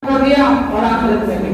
دیا اور آخرت میں بھی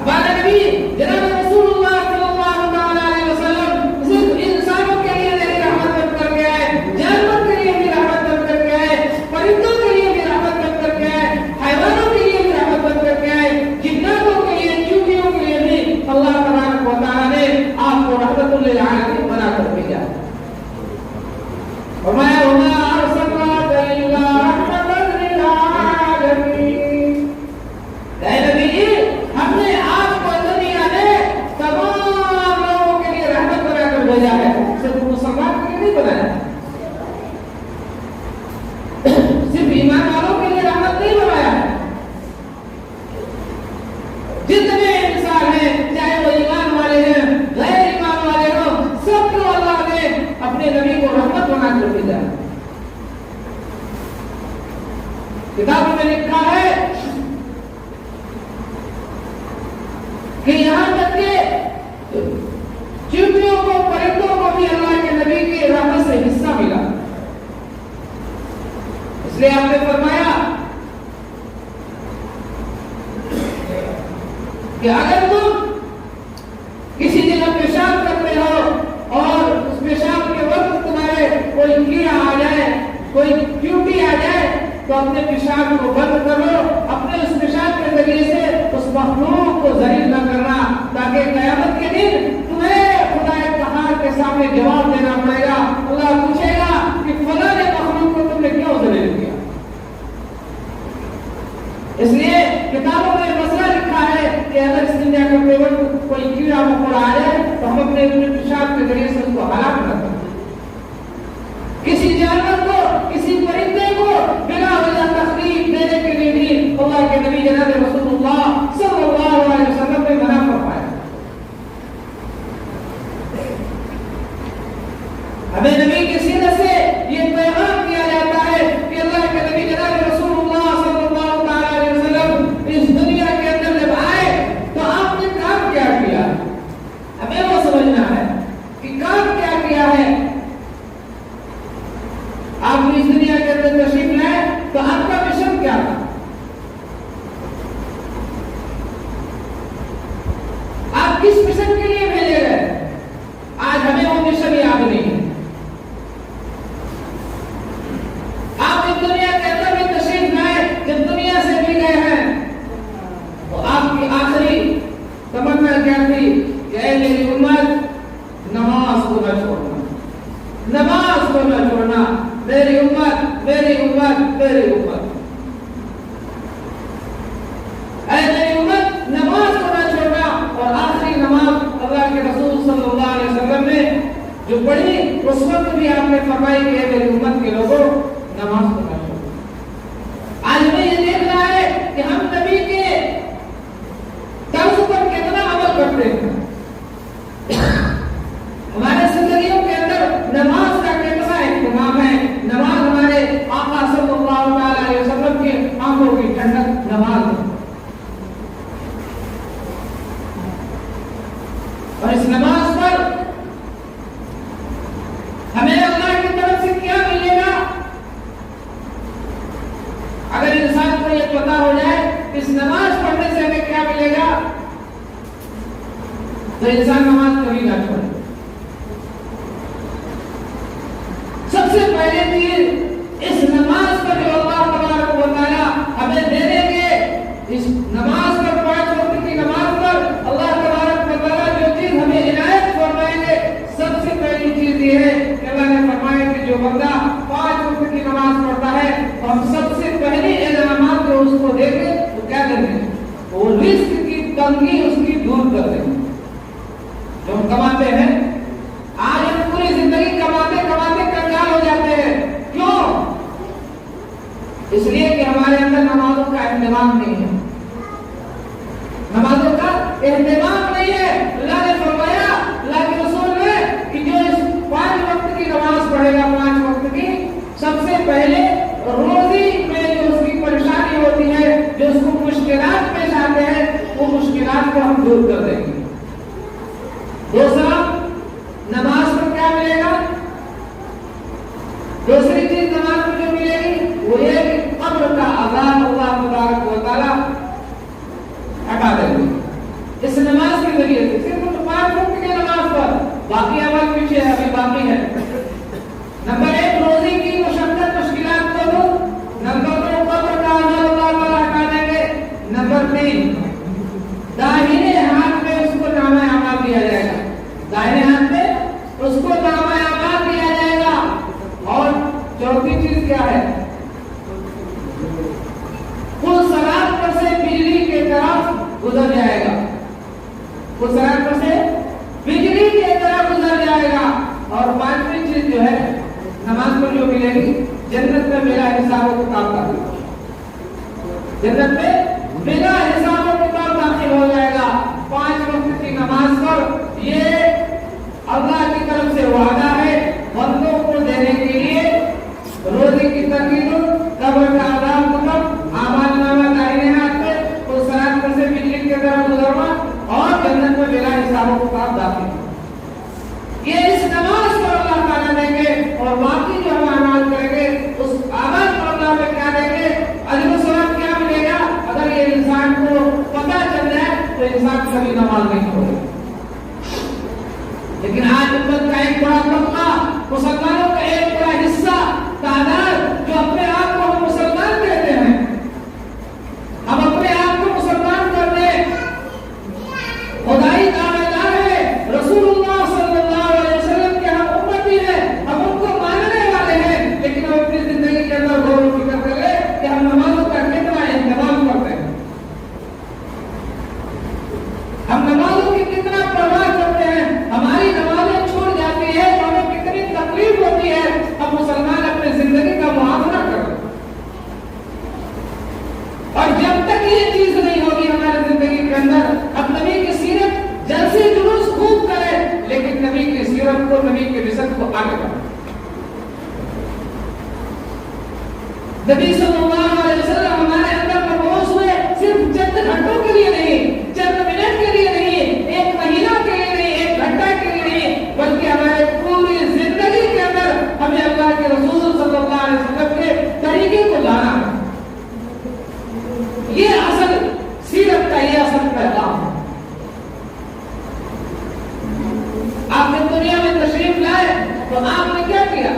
ہمارے نبی جناب رسول اللہ صلی اللہ علیہ وسلم صرف انسانوں کے لیے نہیں رحمت بن کر کے آئے، جانور کے لیے بھی رحمت بن کر کے آئے، پرندوں کے لیے بھی رحمت بن کر کے آئے، حیوانوں کے لیے بھی رحمت بن کر کے آئے، جناتوں کے لیے، چونٹیوں کے لیے بھی اللہ تبارک و تعالی نے آپ کو رحمت للعالمین بنا کر بھیجا۔ فرمایا وما ارسلناک الا رحمۃ للعالمین، اے نبی ہم نے آپ کو دنیا میں تمام لوگوں کے لیے رحمت بنا کر بھیجا ہے، صرف مسلمان کے لیے نہیں بنایا، صرف ایمان والوں کے لیے رحمت نہیں بنایا ہے۔ جتنے انسان ہیں چاہے وہ ایمان والے ہیں غیر ایمان والے ہوں، سب کو اللہ نے اپنے نبی کو رحمت بنا کر بھیجا ہے۔ کتابوں میں لکھا ہے کہ یہاں تک کہ چڑیوں کو، پرندوں کو بھی اللہ کے نبی کی رحمت سے حصہ ملا، اس لیے آپ نے فرمایا کہ اگر تم کسی جگہ پیشاب کرتے ہو اور اس پیشاب کے وقت تمہارے کوئی کیڑا آ جائے، کوئی چیونٹی آ جائے، تو اپنے پیشاب کو بند کرو، اپنے اس پیشاب کے ذریعے سے اس مخلوق کو ذلیل نہ کرنا، تاکہ قیامت کے دن تمہیں خدا قہار کے سامنے جواب دینا پڑے گا۔ اللہ پوچھے گا کہ فلاں مخلوق کو تم نے کیوں ذلیل کیا؟ اس لیے کتابوں میں مسئلہ لکھا ہے کہ اگر استنجا کرتے وقت کوئی کیڑا مکوڑا آ جائے تو ہم اپنے پیشاب کے ذریعے سے اس کو ہلاک نہ کریں۔ کسی جانور کو، کسی پرندے کو بلا وجہ تکلیف دینے کے لیے بھی اللہ کے نبی جناب رسول اللہ صلی اللہ علیہ وسلم نے منع فرمایا۔ ہمیں نبی کے سینے سے یہ پیغام دیا جاتا ہے کہ اللہ کے نبی جناب رسول اللہ صلی اللہ علیہ وسلم اس دنیا کے اندر جب آئے تو آپ نے کام کیا کیا، ہمیں وہ سمجھنا ہے کہ کام کیا کیا ہے۔ آپ اس دنیا کے اندر تشریف لائے تو آپ کا مشن کیا تھا؟ آپ کس مشن کے لیے بھیجے گئے؟ آج ہمیں وہ مشن یاد نہیں ہے۔ آپ اس دنیا کے اندر بھی تشریف لائے، جب دنیا سے بھی گئے ہیں تو آپ کی آخری تمنا کیا تھی کہ اے میری امت نماز کو نہ چھوڑنا، نماز کو نہ چھوڑنا، میری امت، میری امت، میری امت، اے میری امت نماز کو نہ چھوڑنا۔ اور آخری نماز اللہ کے رسول صلی اللہ علیہ وسلم نے جو پڑھی اس وقت بھی آپ نے فرمائی کہ اے میری امت کے لوگوں نماز کو نہ چھوڑنا۔ آج ہمیں یہ دیکھنا ہے کہ ہم نبی کے طرز پر کتنا عمل کرتے ہیں، ہمارے زندگیوں کے اندر نماز کا کتنا اہتمام ہے۔ نماز ہمارے آقا صلی اللہ علیہ وسلم کی آنکھوں کی ٹھنڈک نماز ہے، اور اس نماز پر ہمیں اللہ کی طرف سے کیا ملے گا؟ اگر انسان کو یہ پتا ہو جائے اس نماز پڑھنے سے ہمیں کیا ملے گا تو انسان نماز کبھی نہ چھوڑے۔ سب سے پہلے چیز اس نماز پر جو اللہ تبارک و تعالی ہمیں دے دیں گے، اس نماز پر، 5 وقت کی نماز پر اللہ تبارک و تعالی جو چیز ہمیں عنایت فرمائیں گے، سب سے پہلی چیز یہ ہے کہ اللہ نے فرمایا کہ جو بندہ 5 وقت کی نماز پڑھتا ہے ہم سب سے پہلی انعامات جو اس کو دیں گے وہ کیا دیں گے؟ وہ رزق کی تنگی اس کی دور کر دیں گے۔ جو ہم کماتے ہیں، آج ہم پوری زندگی کماتے کماتے کنگال ہو جاتے ہیں، کیوں؟ اس لیے کہ ہمارے اندر نمازوں کا اہتمام نہیں ہے، نمازوں کا اہتمام نہیں ہے۔ اللہ نے فرمایا، اللہ کے رسول نے کہ جو اس 5 وقت کی نماز پڑھے گا، 5 وقت کی، سب سے پہلے روزی میں جو اس کی پریشانی ہوتی ہے، جو اس کو مشکلات پیش آتے ہیں، وہ مشکلات کو ہم دور کر دیں گے۔ دوسرا، نماز پر کیا ملے گا؟ دوسری چیز نماز میں جو ملے گی وہ یہ کہ قبر کا عذاب اللہ تبارک و تعالیٰ ہٹا دیں گے اس نماز کے ذریعے سے. صرف 5 وقت کی نماز پر باقی عمل پیچھے ابھی باقی ہے. نمبر 1 روزی کی مشقت مشکلات کو دور. نمبر 2 قبر کا عذاب اللہ تعالیٰ ہٹا دیں گے. نمبر 3 داہنے ہاتھ میں اس کو نامہ اعمال دیا جائے گا. داہنے ہاتھ میں اس کو نامہ اعمال دیا جائے گا. اور چوتھی چیز کیا ہے؟ وہ صراط پر سے بجلی کے طرف گزر جائے گا. وہ صراط پر سے بجلی کی طرح گزر جائے گا. اور 5ویں چیز جو ہے نماز پر جو ملے گی جنت میں بلا حساب و کتاب داخل. جنت میں بلا حساب و کتاب داخل ہو جائے گا 5 وقت کی نماز پر. یہ اللہ کی طرف سے وعدہ ہے بندوں کو دینے کے لیے. روزی کی ترغیب، قبر کا عذاب ختم، اعمال نامہ دائیں ہاتھ میں، اس صراط پر سے بجلی کی طرح گزرنا اور جنت میں بلا حساب و کتاب داخل. یہ اس نماز پر اللہ تعالیٰ دیں گے. اور باقی جو ہم اعمال کریں گے اس اعمال پر اللہ میں کیا دیں گے؟ اجر و ثواب کیا ملے گا؟ اگر یہ انسان کو پتہ چل جائے تو انسان کبھی نماز نہیں پڑھے. لیکن آج امت کا ایک بڑا طبقہ، مسلمانوں کا ایک بڑا حصہ تعداد جو اپنے آپ کو ہم مسلمان کہتے ہیں، ہم اپنے آپ کو مسلمان کرتے ہیں، خدائی دعوے دار ہے، رسول اللہ صلی اللہ علیہ وسلم کے ہم امتی ہیں، ہم ان کو ماننے والے ہیں، لیکن ہم اپنی زندگی کے اندر غور و فکر کریں کہ ہم نمازوں کا کتنا اہتمام کرتے ہیں، ہم نمازوں کی کتنا پرواہ کرتے ہیں. ہماری نمازیں چھوڑ جاتی ہے تو ہمیں کتنی تکلیف ہوتی ہے. ہم مسلمان اپنی زندگی کا محاورہ کریں. اور جب تک یہ چیز نہیں ہوگی ہماری زندگی کے اندر، ہم نبی کی سیرت جلسے جلوس خوب کریں لیکن نبی کی سیرت کو، نبی کی رسالت کو آگے بڑھائیں. نبی صلی اللہ علیہ وسلم ہمارے اندر مبعوث ہوئے صرف چند گھنٹوں کے لیے نہیں، چند منٹ کے لیے نہیں، ایک مہینہ کے لیے نہیں، ایک گھنٹہ کے لیے نہیں، بلکہ ہمارے پوری زندگی کے اندر ہمیں اللہ کے رسول صلی اللہ علیہ وسلم کے طریقے کو لانا ہے. یہ اصل سیرت کا یہ اصل پیغام ہے. آپ جب دنیا میں تشریف لائے تو آپ نے کیا کیا؟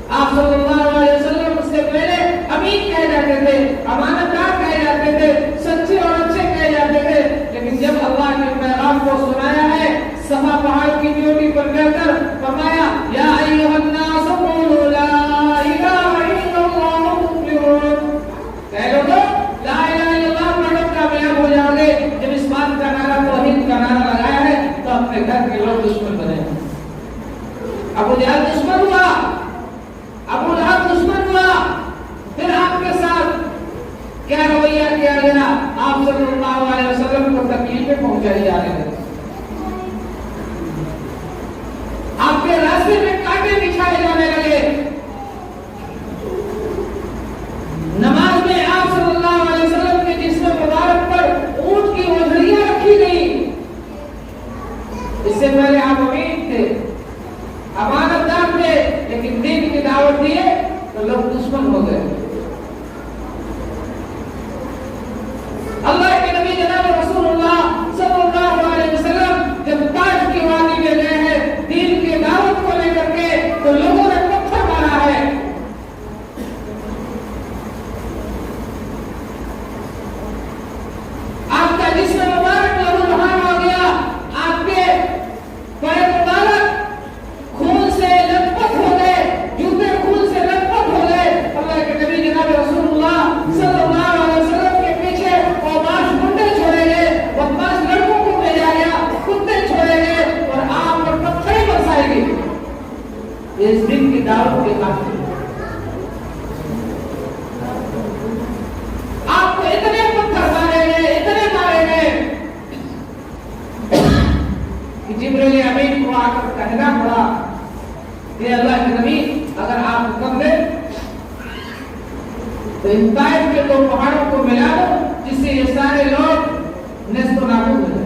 آپ صلی اللہ علیہ وسلم اس سے پہلے امین کہے جاتے تھے، امانت دار کہے جاتے تھے، سچے اور اچھے کہے جاتے تھے. لیکن جب اللہ کے پیغام کو سنایا ہے، صفا پہاڑ کی چوٹی پر بیٹھ کر فرمایا یا ایھا الناس قولوا لا الہ الا اللہ مفلحون، کہہ لوگو لا الہ الا اللہ پڑھو کامیاب ہو جاؤ گے. جب اس بات کا نعرہ توحید کا نعرہ لگایا ہے تو اپنے گھر کے لوگ دشمن بنے. ابو جہل دشمن ہوا، ابو لہب دشمن ہوا. پھر آپ کے ساتھ کیا رویہ کیا گیا؟ آپ صلی اللہ علیہ وسلم کو تکلیفیں پہنچائی جا رہی ہیں، آپ کے راستے میں کانٹے بچھائے جانے لگے. نماز میں آپ صلی اللہ علیہ وسلم کے جسم مبارک پر اونٹ کی اوزریاں رکھی گئی. اس سے پہلے آپ امین تھے، امانت دار تھے، لیکن دین کی دعوت دیے تو لوگ دشمن ہو گئے. اللہ کے نبی جناب رسول اللہ صلی اللہ علیہ وسلم جب تاج کی وادی میں گئے ہیں دین کی دعوت کو لے کر کے تو لوگوں نے پتھر مارا ہے. آپ کا جسم مبارک لہولہان ہو گیا، آپ کے پیر مبارک خون سے لت پت ہو گئے، جوتے خون سے لت پت ہو گئے. اللہ کے نبی جناب رسول اللہ صلی اللہ علیہ وسلم کے پیچھے اوباش گنڈے چھوڑے گئے، بدماش لڑکوں کو بھیجا گیا، کتے چھوڑے گئے اور آپ پر پتھریں برسائے گی. اس دن کی دعوت کے خاطر آپ کو اتنے پتھر مارے گئے، اتنے مارے گئے کہ جبریل امین کو آ کر کہنا پڑا کہ اللہ کے نبی اگر آپ حکم دیں تو ان طائف کے 2 پہاڑوں کو ملا دو جس سے یہ سارے لوگ نیست و نابود ہو جائیں.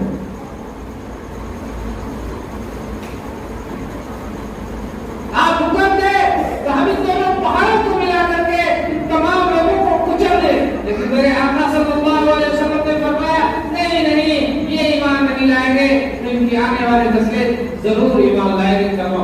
لیکن میرے آقا صلی اللہ علیہ وسلم نے فرمایا نہیں نہیں یہ ایمان نہیں لائیں گے تو ان کی آنے والی نسلیں ضرور ایمان لائیں گے. کما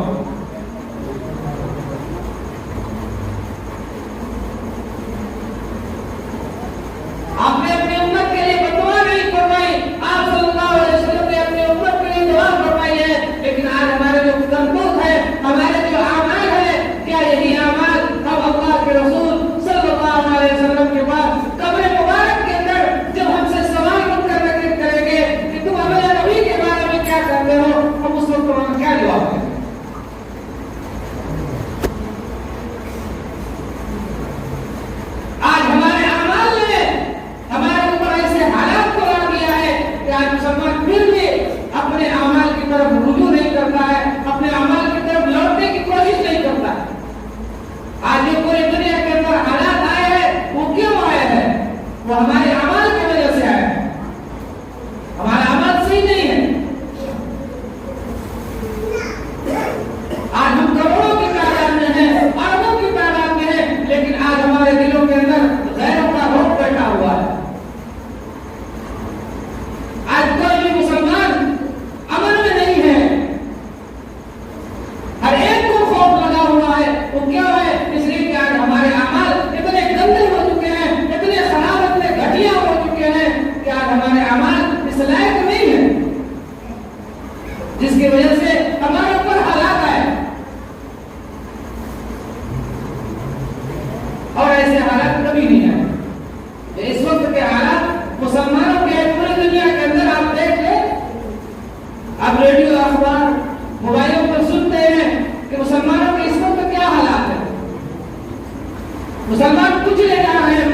آپ نے اپنی امت کے لیے بدعا نہیں فرمائی, آپ صلی اللہ علیہ وسلم نے اپنی امت کے لیے دعا فرمائی ہے. لیکن آج ہمارے جو تنبوت ہے, ہمارے جو اعمال ہے, کیا یہی اعمال ہم اللہ کے رسول صلی اللہ علیہ وسلم کے بعد قبر مبارک کے اندر جب ہم سے سوال کریں گے کہ تم ہمارے نبی کے بارے میں کیا کرتے ہو, ہم اس وقت کیا جواب دیں گے؟ آج ہمارے اعمال نے ہمارے اوپر ایسے حالات کو لا دیا ہے کہ آج مسلمان پھر بھی اپنے اعمال کی طرف رجوع نہیں کرتا ہے, اپنے اعمال کی طرف لوٹنے کی کوشش نہیں کرتا ہے. آج یہ پوری دنیا کے اندر حالات آئے ہیں, وہ کیوں آئے ہیں؟ وہ ہمارے اعمال کی وجہ سے آئے ہیں. ہمارا عمل صحیح نہیں ہے. آج ہم کروڑوں کی تعداد میں ہیں, اربوں کی تعداد میں ہیں, لیکن آج ہمارے دلوں کے اندر غیروں کا روپ بیٹھا ہوا ہے. آج کوئی بھی مسلمان امن میں نہیں ہے, ہر ایک کو خوف لگا ہوا ہے. وہ کیا ہے؟ اس لیے کہ آج ہمارے اعمال اتنے گندے ہو چکے ہیں, اتنے خراب, اتنے گھٹیا ہو چکے ہیں کہ آج ہمارے اعمال اس لائق نہیں ہے, جس کی وجہ سے ہمارے اوپر حالات آئے. اور ایسے حالات کبھی نہیں آئے. اس وقت کے حالات مسلمانوں کے پوری دنیا کے اندر آپ دیکھ لیں, آپ ریڈیو, اخبار, موبائلوں پر سنتے ہیں مسلمانوں کے اس وقت کیا حالات ہیں. مسلمان کچھ لے جا رہے ہیں,